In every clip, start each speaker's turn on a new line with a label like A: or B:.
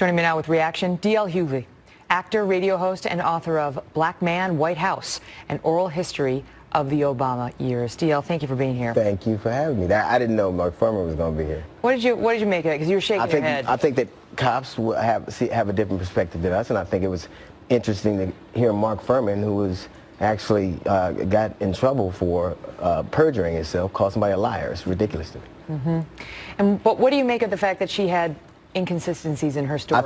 A: Joining me now with reaction, D.L. Hughley, actor, radio host, and author of Black Man, White House, an oral history of the Obama years. D.L., thank you for being here.
B: Thank you for having me. I didn't know Mark Furman was going to be here.
A: What did you make of it? Because you were shaking your head.
B: I think that cops will have a different perspective than us, and I think it was interesting to hear Mark Furman, who was actually got in trouble for perjuring himself, called somebody a liar. It's ridiculous to me.
A: But what do you make of the fact that she had inconsistencies in her story?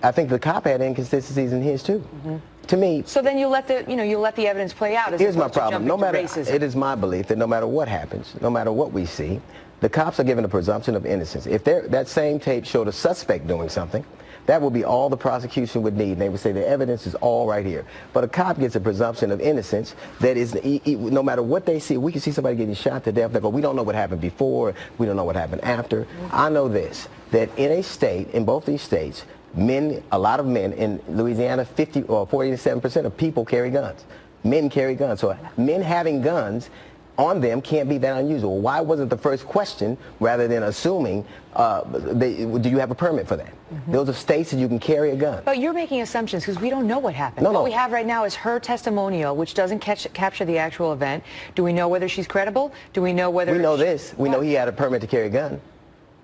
B: I think the cop had inconsistencies in his too. To me.
A: So then you let the evidence play out.
B: Here's my problem. It is my belief that no matter what happens, no matter what we see, the cops are given a presumption of innocence. If that same tape showed a suspect doing something, that would be all the prosecution would need. And they would say the evidence is all right here. But a cop gets a presumption of innocence that is, no matter what they see, we can see somebody getting shot to death. They go, we don't know what happened before. We don't know what happened after. I know this, that in a state, in both these states, a lot of men in Louisiana, 40 to 47% of people carry guns. Men carry guns. So men having guns on them can't be that unusual. Why wasn't the first question, rather than assuming, do you have a permit for that? Those are states that you can carry a gun.
A: But you're making assumptions because we don't know what happened.
B: No.
A: What we have right now is her testimonial, which doesn't capture the actual event. Do we know whether she's credible? Do we know whether...
B: We know this. We know he had a permit to carry a gun.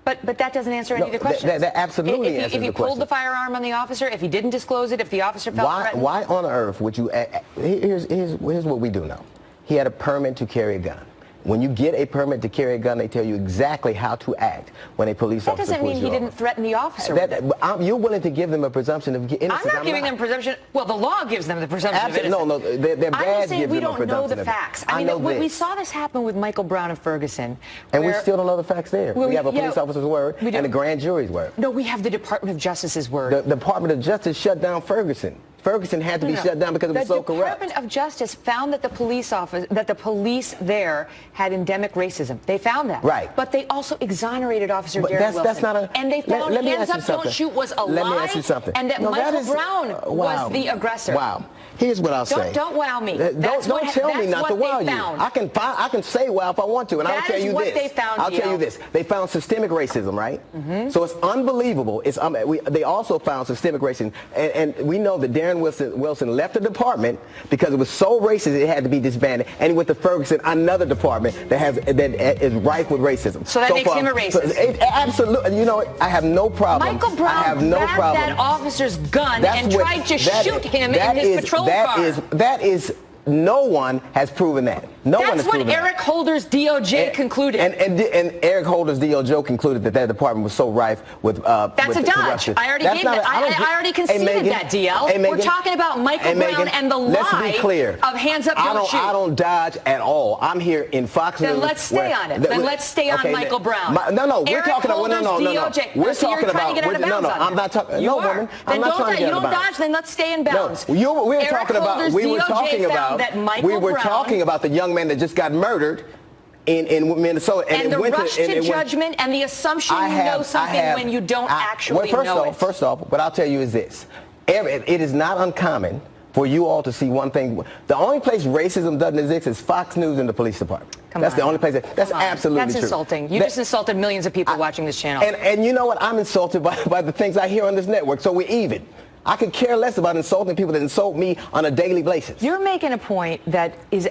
A: But that doesn't answer any of the questions.
B: That absolutely answers the question.
A: If he pulled the firearm on the officer, if he didn't disclose it, if the officer felt threatened...
B: Why on earth would you... Here's what we do know. He had a permit to carry a gun. When you get a permit to carry a gun, they tell you exactly how to act when a police officer pulls you over.
A: That doesn't mean he didn't threaten the officer.
B: You're willing to give them a presumption of innocence.
A: I'm not giving them presumption. Well, the law gives them the presumption of innocence.
B: No, their badge gives them a presumption.
A: We don't know the facts. I mean, we saw this happen with Michael Brown and Ferguson.
B: And we still don't know the facts there. We have a police officer's word and a grand jury's word.
A: No, we have the Department of Justice's word.
B: The Department of Justice shut down Ferguson. Ferguson had to be shut down because it was so corrupt.
A: The Department of Justice found that the police there had endemic racism. They found that.
B: Right.
A: But they also exonerated Officer Darren Wilson.
B: That's not a...
A: And they found hands up, don't shoot was a lie.
B: Let me ask you something.
A: And that Michael Brown was the aggressor.
B: Wow. Here's what I'll say.
A: Don't wow me.
B: Don't tell me not to wow you. I can say wow if I want to, and I'll tell you this. I'll tell you this. They found systemic racism, right? So it's unbelievable. They also found systemic racism, and we know that Darren Wilson left the department because it was so racist it had to be disbanded, and he went to Ferguson, another department that is rife with racism.
A: So that makes him a racist.
B: Absolutely. You know, I have no problem.
A: Michael Brown grabbed that officer's gun and tried to shoot him in his patrol car.
B: That is, no one has proven that.
A: That's what Eric Holder's DOJ concluded.
B: And Eric Holder's DOJ concluded that department was so rife with
A: That's a dodge.
B: Corruption.
A: I already gave that. I already conceded that, DL. We're talking about Michael Brown and the lie of hands up, don't shoot.
B: I don't dodge at all. I'm here in Fox News.
A: Then let's stay on it. Then let's stay on Michael Brown.
B: We're talking about
A: We're talking about
B: I'm not talking. No, woman. I'm not trying to get out of bounds.
A: You don't dodge. Then let's stay in bounds.
B: We were talking about the young man that just got murdered in Minnesota.
A: And the rush to judgment and the assumption you know something when you don't actually know it.
B: First off, what I'll tell you is this. It is not uncommon for you all to see one thing. The only place racism doesn't exist is Fox News and the police department. That's the only place. That's absolutely true.
A: That's insulting. You just insulted millions of people watching this channel.
B: And you know what? I'm insulted by the things I hear on this network, so we're even. I could care less about insulting people that insult me on a daily basis.
A: You're making a point that is,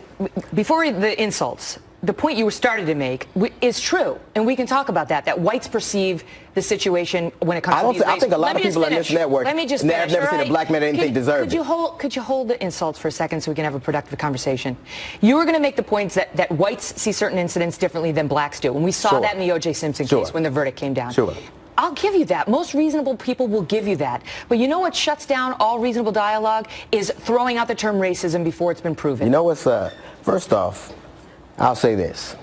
A: before the insults, the point you started to make is true, and we can talk about that whites perceive the situation when it comes to these
B: I think a lot of people on this network have never seen a black man that anything deserved.
A: Could you hold the insults for a second so we can have a productive conversation? You were going to make the points that whites see certain incidents differently than blacks do, and we saw that in the O.J. Simpson case when the verdict came down. I'll give you that. Most reasonable people will give you that. But you know what shuts down all reasonable dialogue is throwing out the term racism before it's been proven.
B: You know what's, first off, I'll say this.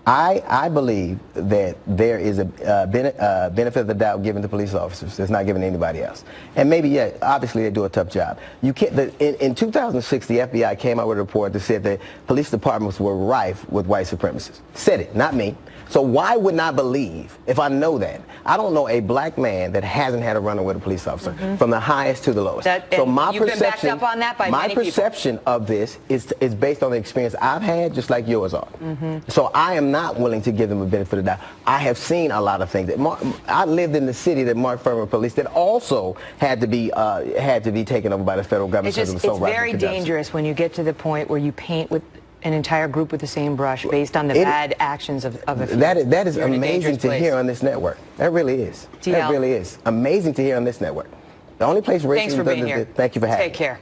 B: I believe that there is a benefit of the doubt given to police officers that's not given to anybody else. And maybe, obviously they do a tough job. You can't, in 2006, the FBI came out with a report that said that police departments were rife with white supremacists. Said it, not me. So why wouldn't I believe, if I know that? I don't know a black man that hasn't had a run-in with a police officer, from the highest to the lowest.
A: So you've been backed up on that by many people.
B: My perception of this is based on the experience I've had, just like yours are. So I am not willing to give them a benefit of the doubt. I have seen a lot of things. I lived in the city that Mark Furman policed that also had to be taken over by the federal government.
A: It's very dangerous when you get to the point where you paint with an entire group with the same brush based on the bad actions of a few.
B: That is amazing to hear on this network. That really is.
A: DL.
B: That really is amazing to hear on this network. The only place racism.
A: Thanks for being here.
B: Thank you for having me.
A: Take care.